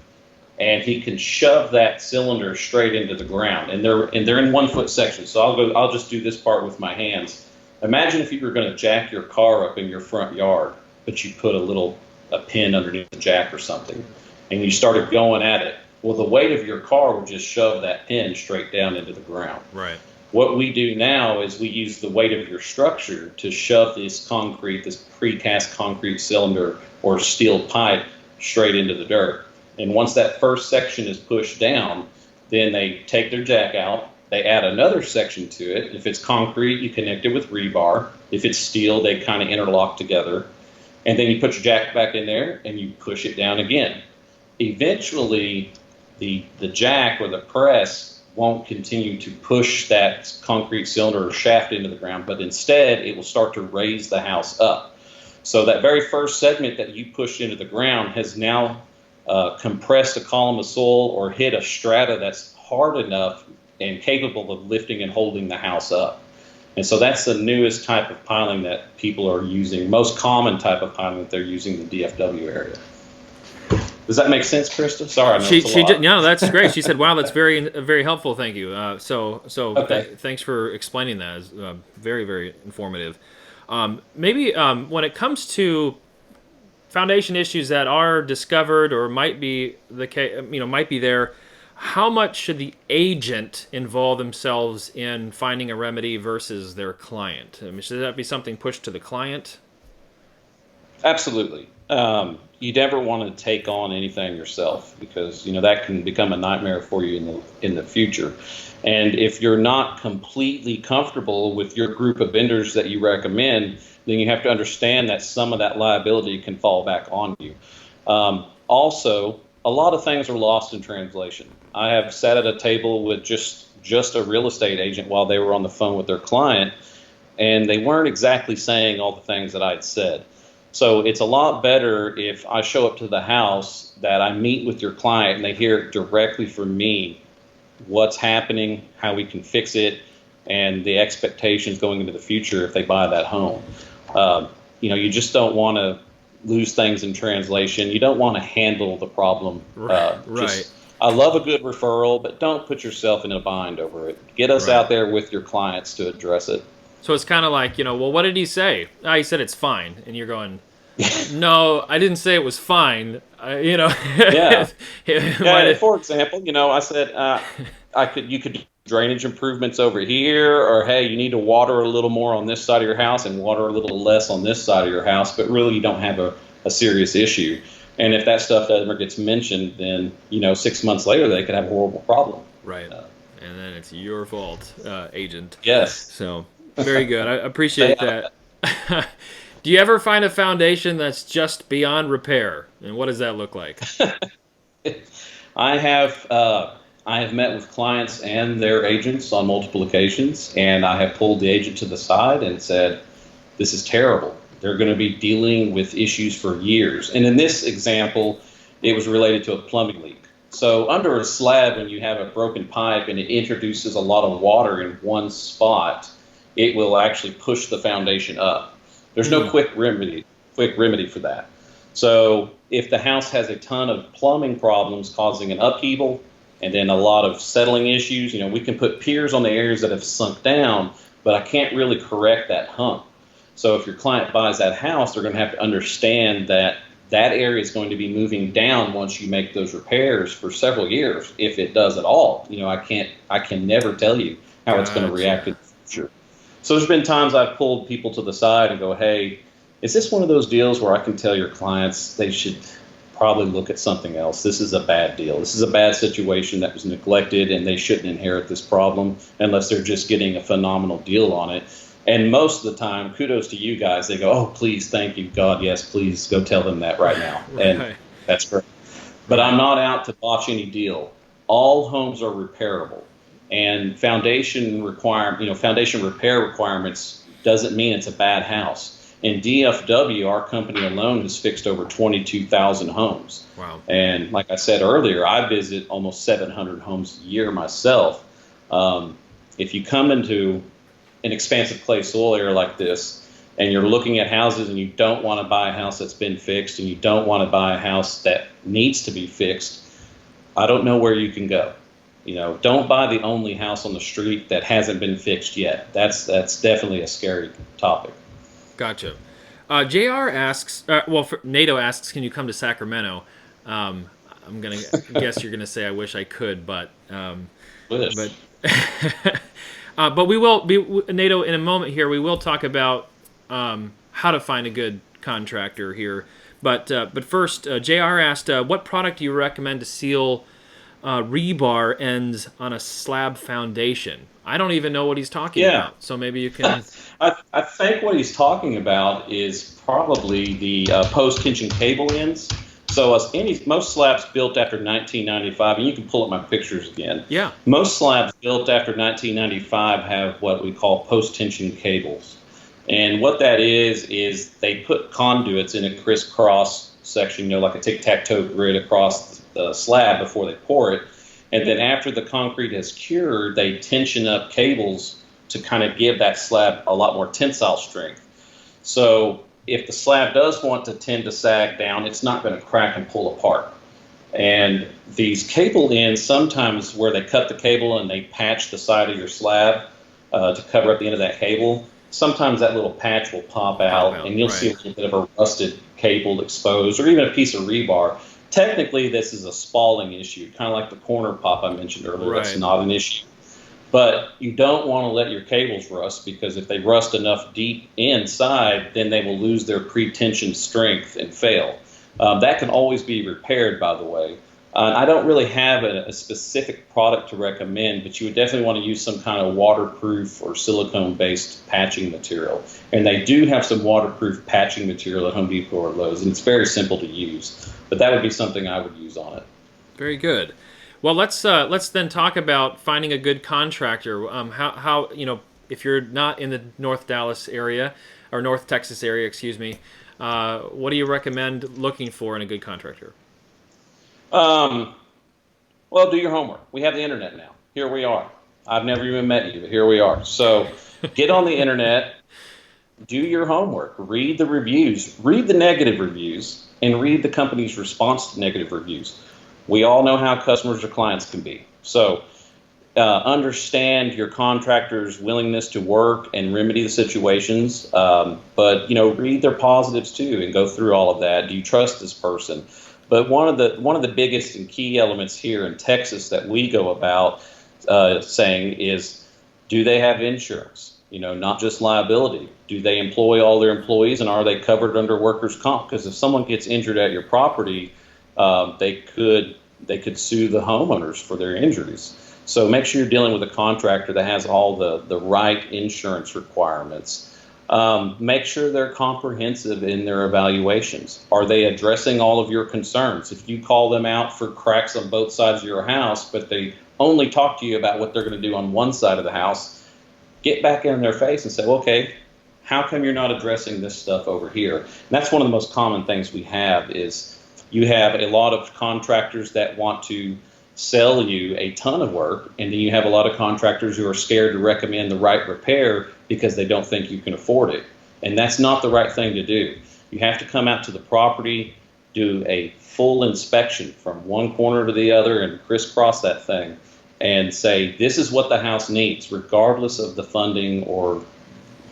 and he can shove that cylinder straight into the ground, and they're in 1 foot sections. So I'll just do this part with my hands. Imagine if you were going to jack your car up in your front yard, but you put a pin underneath the jack or something, and you started going at it. Well, the weight of your car would just shove that pin straight down into the ground. Right. What we do now is we use the weight of your structure to shove this precast concrete cylinder or steel pipe straight into the dirt. And once that first section is pushed down, then they take their jack out, they add another section to it. If it's concrete, you connect it with rebar. If it's steel, they kind of interlock together. And then you put your jack back in there and you push it down again. Eventually, the jack or the press won't continue to push that concrete cylinder or shaft into the ground, but instead it will start to raise the house up. So that very first segment that you pushed into the ground has now compressed a column of soil or hit a strata that's hard enough and capable of lifting and holding the house up. And so that's the newest type of piling that people are using, most common type of piling that they're using in the DFW area. Does that make sense, Krista? Sorry, I know it's a lot. No, that's great. She said, "Wow, that's very, very helpful. Thank you." Okay. Thanks for explaining that. It's very, very informative. Maybe when it comes to foundation issues that are discovered or might be might be there, how much should the agent involve themselves in finding a remedy versus their client? I mean, should that be something pushed to the client? Absolutely. You never want to take on anything yourself, because that can become a nightmare for you in the future. And if you're not completely comfortable with your group of vendors that you recommend, then you have to understand that some of that liability can fall back on you. Also, a lot of things are lost in translation. I have sat at a table with just a real estate agent while they were on the phone with their client, and they weren't exactly saying all the things that I'd said. So it's a lot better if I show up to the house, that I meet with your client and they hear it directly from me, what's happening, how we can fix it, and the expectations going into the future if they buy that home. You just don't want to lose things in translation. You don't want to handle the problem. Right. I love a good referral, but don't put yourself in a bind over it. Get us Right. out there with your clients to address it. So it's kind of like, well, what did he say? Ah, he said it's fine, and you're going, no, I didn't say it was fine. Yeah. It might Yeah, have. for example, I said you could do drainage improvements over here, or hey, you need to water a little more on this side of your house and water a little less on this side of your house, but really you don't have a serious issue. And if that stuff ever gets mentioned, then 6 months later they could have a horrible problem. Right. Uh, And then it's your fault, agent. yes, So, very good. I stay appreciate out of that. Do you ever find a foundation that's just beyond repair? And what does that look like? that. I have met with clients and their agents on multiple occasions, and I have pulled the agent to the side and said, "This is terrible. They're going to be dealing with issues for years." And in this example, it was related to a plumbing leak. So under a slab, when you have a broken pipe and it introduces a lot of water in one spot, it will actually push the foundation up. There's no quick remedy for that. So if the house has a ton of plumbing problems causing an upheaval and then a lot of settling issues, we can put piers on the areas that have sunk down, but I can't really correct that hump. So if your client buys that house, they're going to have to understand that that area is going to be moving down once you make those repairs for several years, if it does at all. I can never tell you how it's going to react in the future. So there's been times I've pulled people to the side and go, "Hey, is this one of those deals where I can tell your clients they should probably look at something else? This is a bad deal. This is a bad situation that was neglected, and they shouldn't inherit this problem unless they're just getting a phenomenal deal on it." And most of the time, kudos to you guys. They go, "Oh, please, thank you, God, yes, please go tell them that right now." Right. And that's great. But I'm not out to botch any deal. All homes are repairable, and foundation repair requirements doesn't mean it's a bad house. In DFW, our company alone has fixed over 22,000 homes. Wow. And like I said earlier, I visit almost 700 homes a year myself. If you come into an expansive clay soil area like this, and you're looking at houses and you don't want to buy a house that's been fixed and you don't want to buy a house that needs to be fixed, I don't know where you can go. Don't buy the only house on the street that hasn't been fixed yet. That's definitely a scary topic. Gotcha. JR asks, NATO asks, can you come to Sacramento? I'm going to guess you're going to say, I wish I could, but Wish. but we will be, NATO, in a moment here, we will talk about how to find a good contractor here. But first, JR asked, what product do you recommend to seal rebar ends on a slab foundation? I don't even know what he's talking about, so maybe you can. I think what he's talking about is probably the post-tension cable ends. So most slabs built after 1995, and you can pull up my pictures again. Yeah. Most slabs built after 1995 have what we call post-tension cables. And what that is they put conduits in a crisscross section, like a tic-tac-toe grid across the slab before they pour it. And then after the concrete has cured, they tension up cables to kind of give that slab a lot more tensile strength. So if the slab does want to tend to sag down, it's not going to crack and pull apart. And these cable ends, sometimes where they cut the cable and they patch the side of your slab to cover up the end of that cable, sometimes that little patch will pop out and you'll see a little bit of a rusted cable exposed, or even a piece of rebar. Technically, this is a spalling issue, kind of like the corner pop I mentioned earlier. That's not an issue. But you don't want to let your cables rust, because if they rust enough deep inside, then they will lose their pre-tension strength and fail. That can always be repaired, by the way. I don't really have a specific product to recommend, but you would definitely want to use some kind of waterproof or silicone-based patching material. And they do have some waterproof patching material at Home Depot or Lowe's, and it's very simple to use. But that would be something I would use on it. Very good. Well, let's then talk about finding a good contractor. How if you're not in the North Dallas area or North Texas area, excuse me, what do you recommend looking for in a good contractor? Well, do your homework. We have the internet now. Here we are. I've never even met you, but here we are. So get on the internet, do your homework, read the reviews, read the negative reviews, and read the company's response to negative reviews. We all know how customers or clients can be. So understand your contractor's willingness to work and remedy the situations, but read their positives too and go through all of that. Do you trust this person? But one of the biggest and key elements here in Texas that we go about saying is, do they have insurance? Not just liability. Do they employ all their employees, and are they covered under workers' comp? Because if someone gets injured at your property, they could sue the homeowners for their injuries. So make sure you're dealing with a contractor that has all the right insurance requirements. Make sure they're comprehensive in their evaluations. Are they addressing all of your concerns? If you call them out for cracks on both sides of your house, but they only talk to you about what they're going to do on one side of the house, get back in their face and say, well, okay, how come you're not addressing this stuff over here? And that's one of the most common things we have is you have a lot of contractors that want to sell you a ton of work, and then you have a lot of contractors who are scared to recommend the right repair because they don't think you can afford it. And that's not the right thing to do. You have to come out to the property, do a full inspection from one corner to the other and crisscross that thing and say, this is what the house needs, regardless of the funding or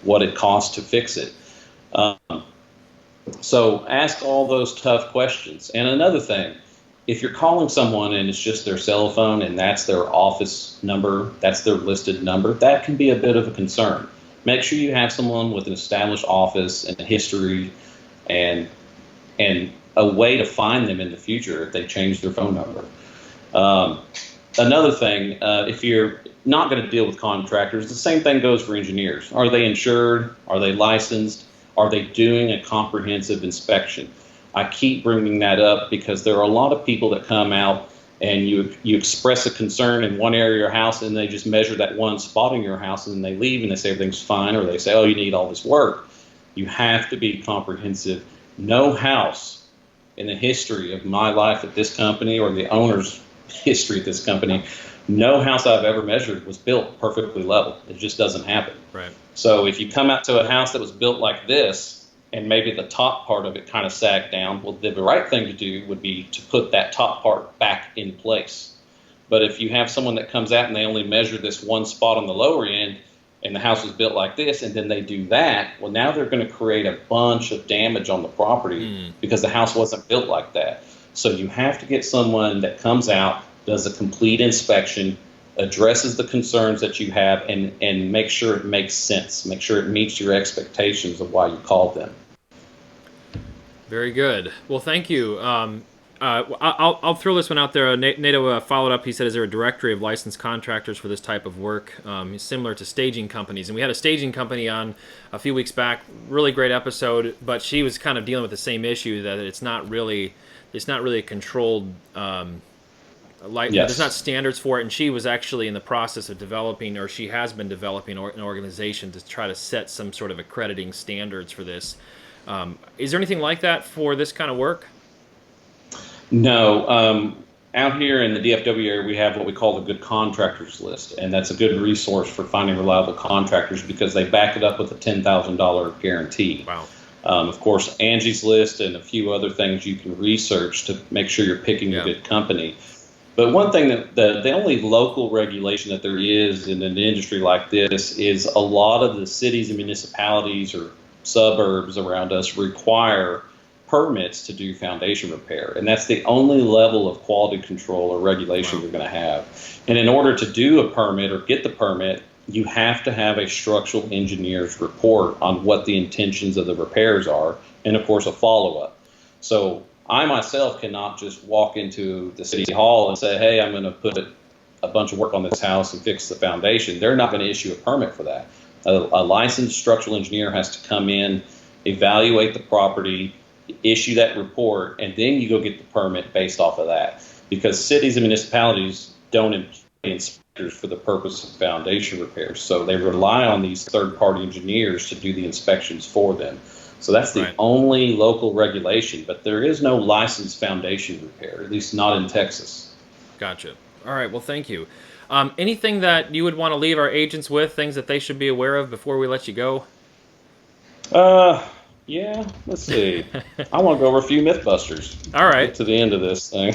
what it costs to fix it. So ask all those tough questions. And another thing, if you're calling someone and it's just their cell phone and that's their office number, that's their listed number, that can be a bit of a concern. Make sure you have someone with an established office and a history and a way to find them in the future if they change their phone number. Another thing, if you're not going to deal with contractors, the same thing goes for engineers. Are they insured? Are they licensed? Are they doing a comprehensive inspection? I keep bringing that up because there are a lot of people that come out and you express a concern in one area of your house and they just measure that one spot in your house and then they leave and they say everything's fine, or they say, oh, you need all this work. You have to be comprehensive. No house in the history of my life at this company or the owner's history at this company, no house I've ever measured was built perfectly level. It just doesn't happen. Right. So if you come out to a house that was built like this, and maybe the top part of it kind of sagged down, well, the right thing to do would be to put that top part back in place. But if you have someone that comes out and they only measure this one spot on the lower end, and the house was built like this, and then they do that, well, now they're going to create a bunch of damage on the property because the house wasn't built like that. So you have to get someone that comes out, does a complete inspection, addresses the concerns that you have, and make sure it makes sense. Make sure it meets your expectations of why you called them. Very good. Well, thank you. I'll throw this one out there. NATO followed up. He said, is there a directory of licensed contractors for this type of work? Similar to staging companies. And we had a staging company on a few weeks back. Really great episode, but she was kind of dealing with the same issue, that it's not really a controlled there's not standards for it, and she was actually in the process of developing, or she has been developing an organization to try to set some sort of accrediting standards for this. Is there anything like that for this kind of work? No. Out here in the DFW area, we have what we call the Good Contractors list, and that's a good resource for finding reliable contractors because they back it up with a $10,000 guarantee. Wow. Of course, Angie's List and a few other things you can research to make sure you're picking a good company. But one thing that the only local regulation that there is in an industry like this is a lot of the cities and municipalities or suburbs around us require permits to do foundation repair. And that's the only level of quality control or regulation you're going to have. And in order to do a permit or get the permit, you have to have a structural engineer's report on what the intentions of the repairs are, and of course a follow-up. So I myself cannot just walk into the city hall and say, hey, I'm going to put a bunch of work on this house and fix the foundation. They're not going to issue a permit for that. A licensed structural engineer has to come in, evaluate the property, issue that report, and then you go get the permit based off of that. Because cities and municipalities don't employ inspectors for the purpose of foundation repairs. So they rely on these third-party engineers to do the inspections for them. So that's the only local regulation, but there is no licensed foundation repair, at least not in Texas. Gotcha. All right, well, thank you. Anything that you would want to leave our agents with, things that they should be aware of before we let you go? Yeah, let's see. I want to go over a few Mythbusters. All right. Get to the end of this thing.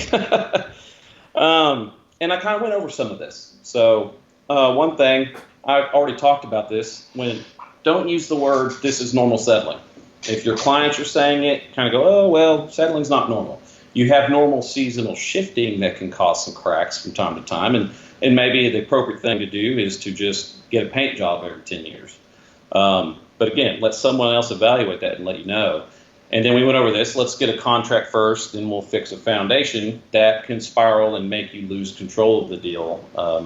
And I kind of went over some of this. So one thing, I already talked about this, don't use the word, this is normal settling. If your clients are saying it, kind of go, oh, well, settling's not normal. You have normal seasonal shifting that can cause some cracks from time to time. And maybe the appropriate thing to do is to just get a paint job every 10 years. But again, let someone else evaluate that and let you know. And then we went over this. Let's get a contract first, then we'll fix a foundation. That can spiral and make you lose control of the deal.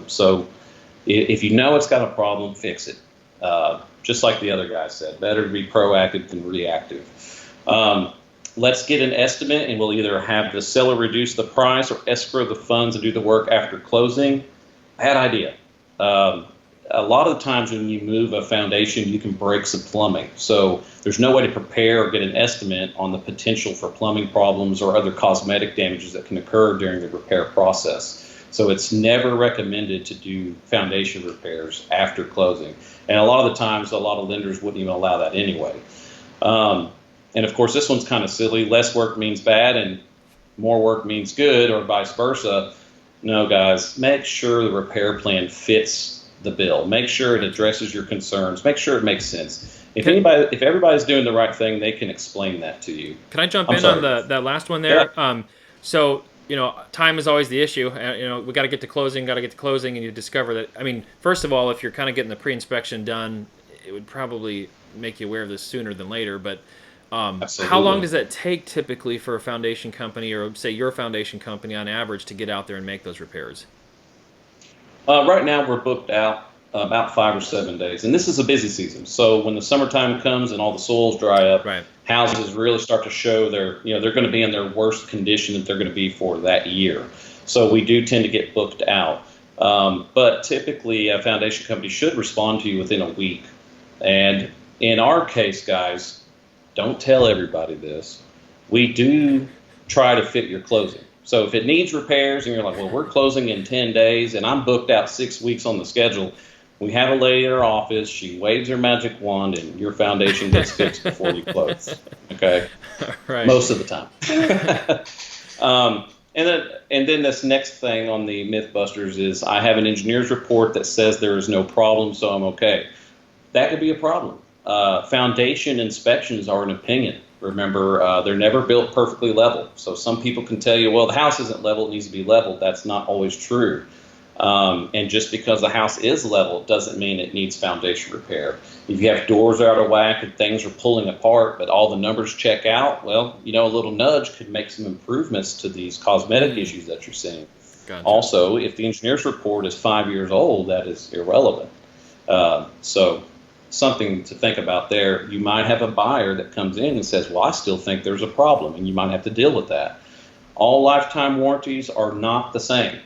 So if you know it's got a problem, fix it. Just like the other guy said, better to be proactive than reactive. Let's get an estimate, and we'll either have the seller reduce the price or escrow the funds and do the work after closing. Bad idea. A lot of the times when you move a foundation, you can break some plumbing. So there's no way to prepare or get an estimate on the potential for plumbing problems or other cosmetic damages that can occur during the repair process. So it's never recommended to do foundation repairs after closing. And a lot of the times, a lot of lenders wouldn't even allow that anyway. And of course, this one's kind of silly. Less work means bad and more work means good, or vice versa. No, guys, make sure the repair plan fits the bill. Make sure it addresses your concerns. Make sure it makes sense. If everybody's doing the right thing, they can explain that to you. Can I jump in on that last one there? Yeah. So, time is always the issue. We got to get to closing, and you discover that. I mean, first of all, if you're kind of getting the pre-inspection done, it would probably make you aware of this sooner than later. But how long does that take typically for a foundation company, or say your foundation company on average, to get out there and make those repairs? Right now, we're booked out about 5 or 7 days, and this is a busy season. So when the summertime comes and all the soils dry up, right, houses really start to show they're going to be in their worst condition that they're going to be for that year. So we do tend to get booked out. But typically, a foundation company should respond to you within a week. And in our case, guys, don't tell everybody this. We do try to fit your closing. So if it needs repairs and you're like, well, we're closing in 10 days and I'm booked out 6 weeks on the schedule, we have a lady in our office. She waves her magic wand and your foundation gets fixed before you close. Okay? Right. Most of the time. And then this next thing on the Mythbusters is I have an engineer's report that says there is no problem, so I'm okay. That could be a problem. Foundation inspections are an opinion. Remember, they're never built perfectly level. So some people can tell you, well, the house isn't level, it needs to be leveled. That's not always true. And just because the house is level doesn't mean it needs foundation repair. If you have doors out of whack and things are pulling apart, but all the numbers check out, well, a little nudge could make some improvements to these cosmetic issues that you're seeing. Gotcha. Also, if the engineer's report is 5 years old, that is irrelevant. So something to think about there. You might have a buyer that comes in and says, well, I still think there's a problem, and you might have to deal with that. All lifetime warranties are not the same.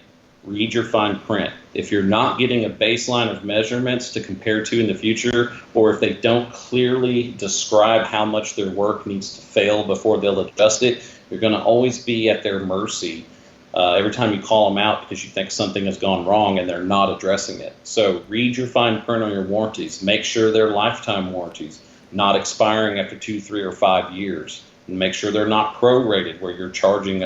Read your fine print. If you're not getting a baseline of measurements to compare to in the future, or if they don't clearly describe how much their work needs to fail before they'll adjust it, you're going to always be at their mercy every time you call them out because you think something has gone wrong and they're not addressing it. So read your fine print on your warranties. Make sure they're lifetime warranties, not expiring after 2, 3, or 5 years. And make sure they're not prorated where you're charging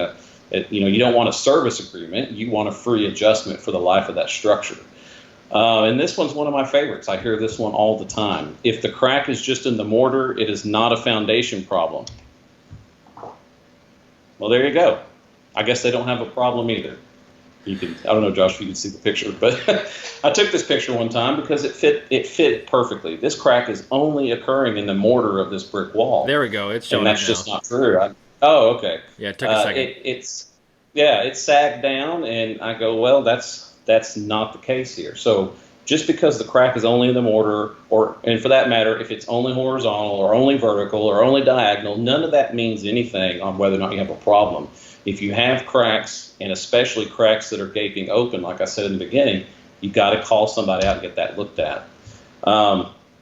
you don't want a service agreement. You want a free adjustment for the life of that structure. And this one's one of my favorites. I hear this one all the time. If the crack is just in the mortar, it is not a foundation problem. Well, there you go. I guess they don't have a problem either. I don't know, Josh, if you can see the picture, but I took this picture one time because it fit perfectly. This crack is only occurring in the mortar of this brick wall. There we go. It's showing. And that's just not true. Oh, okay. Yeah, it took a second. It sagged down, and I go, well, that's not the case here. So just because the crack is only in the mortar, and for that matter, if it's only horizontal or only vertical or only diagonal, none of that means anything on whether or not you have a problem. If you have cracks, and especially cracks that are gaping open, like I said in the beginning, you got to call somebody out and get that looked at.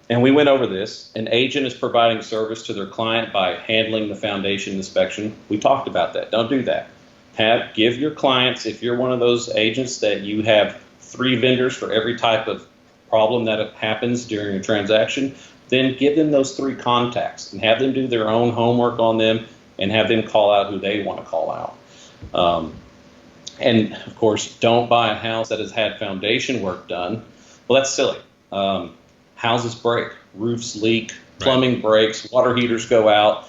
And we went over this. An agent is providing service to their client by handling the foundation inspection. We talked about that. Don't do that. Give your clients, if you're one of those agents that you have 3 vendors for every type of problem that happens during a transaction, then give them those 3 contacts and have them do their own homework on them and have them call out who they want to call out. And of course, don't buy a house that has had foundation work done. Well, that's silly. Houses break, roofs leak, plumbing breaks, water heaters go out.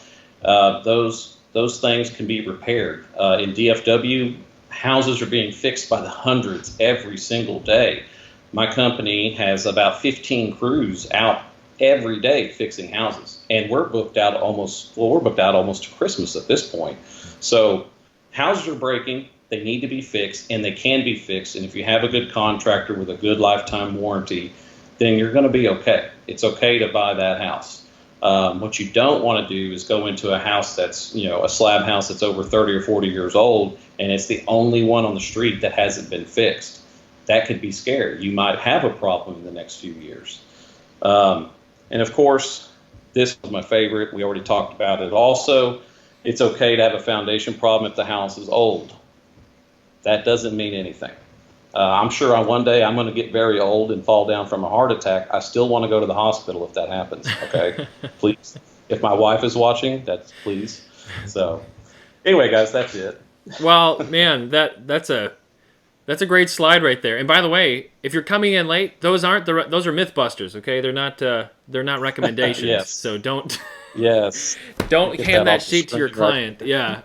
Those things can be repaired. In DFW, houses are being fixed by the hundreds every single day. My company has about 15 crews out every day fixing houses, and we're booked out almost to Christmas at this point. So houses are breaking. They need to be fixed, and they can be fixed. And if you have a good contractor with a good lifetime warranty, then you're going to be okay. It's okay to buy that house. What you don't want to do is go into a house that's, a slab house that's over 30 or 40 years old, and it's the only one on the street that hasn't been fixed. That could be scary. You might have a problem in the next few years. And of course, this is my favorite. We already talked about it. Also, it's okay to have a foundation problem if the house is old. That doesn't mean anything. I'm sure one day I'm going to get very old and fall down from a heart attack. I still want to go to the hospital if that happens. Okay, please. If my wife is watching, that's please. So, anyway, guys, that's it. Well, man, that's a great slide right there. And by the way, if you're coming in late, those are Mythbusters. Okay, they're not recommendations. Yes. So don't. Yes. Don't hand that sheet to your client. Yeah.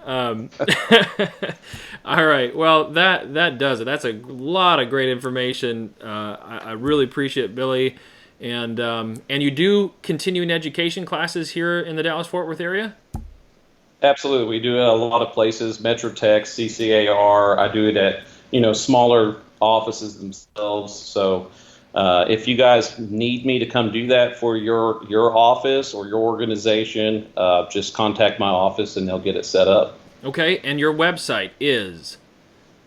All right. Well, that does it. That's a lot of great information. I really appreciate it, Billy. And you do continuing education classes here in the Dallas-Fort Worth area? Absolutely. We do it at a lot of places, Metro Tech, CCAR. I do it at, smaller offices themselves. So if you guys need me to come do that for your office or your organization, just contact my office and they'll get it set up. Okay, and your website is?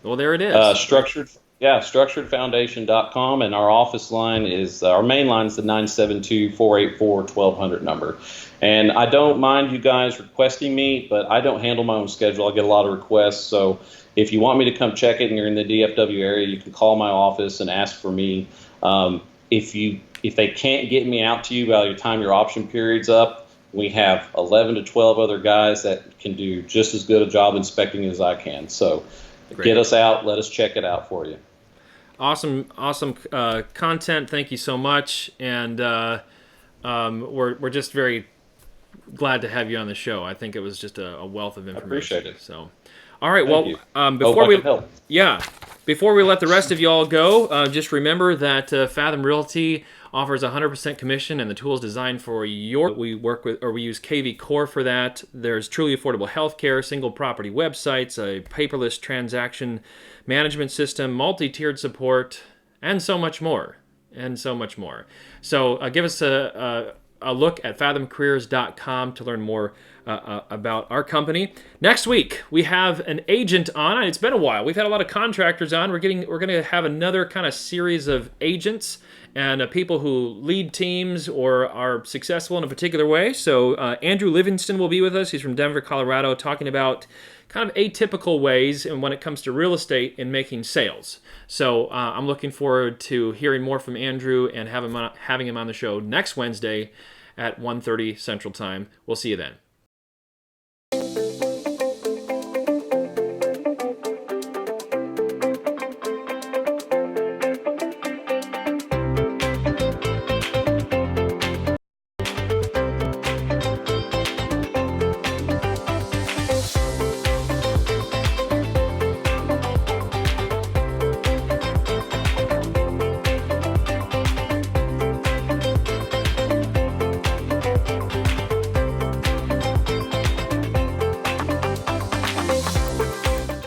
Well, there it is. Structuredfoundation.com, and our office line is, our main line is the 972-484-1200 number. And I don't mind you guys requesting me, but I don't handle my own schedule. I get a lot of requests, so if you want me to come check it and you're in the DFW area, you can call my office and ask for me. If they can't get me out to you by the time your option period's up, we have 11 to 12 other guys that can do just as good a job inspecting as I can. So Great. Get us out. Let us check it out for you. Awesome content. Thank you so much. And we're just very glad to have you on the show. I think it was just a wealth of information. I appreciate it. So, all right. Thank well, you. Before we let the rest of y'all go, just remember that Fathom Realty offers 100% commission and the tools designed for we use KV Core for that. There's truly affordable healthcare, single property websites, a paperless transaction management system, multi-tiered support, and so much more. So give us a look at fathomcareers.com to learn more about our company. Next week, we have an agent on. It's been a while. We've had a lot of contractors on. We're going to have another kind of series of agents and people who lead teams or are successful in a particular way. So Andrew Livingston will be with us. He's from Denver, Colorado, talking about kind of atypical ways and when it comes to real estate in making sales. So I'm looking forward to hearing more from Andrew and having him on the show next Wednesday at 1:30 Central Time. We'll see you then.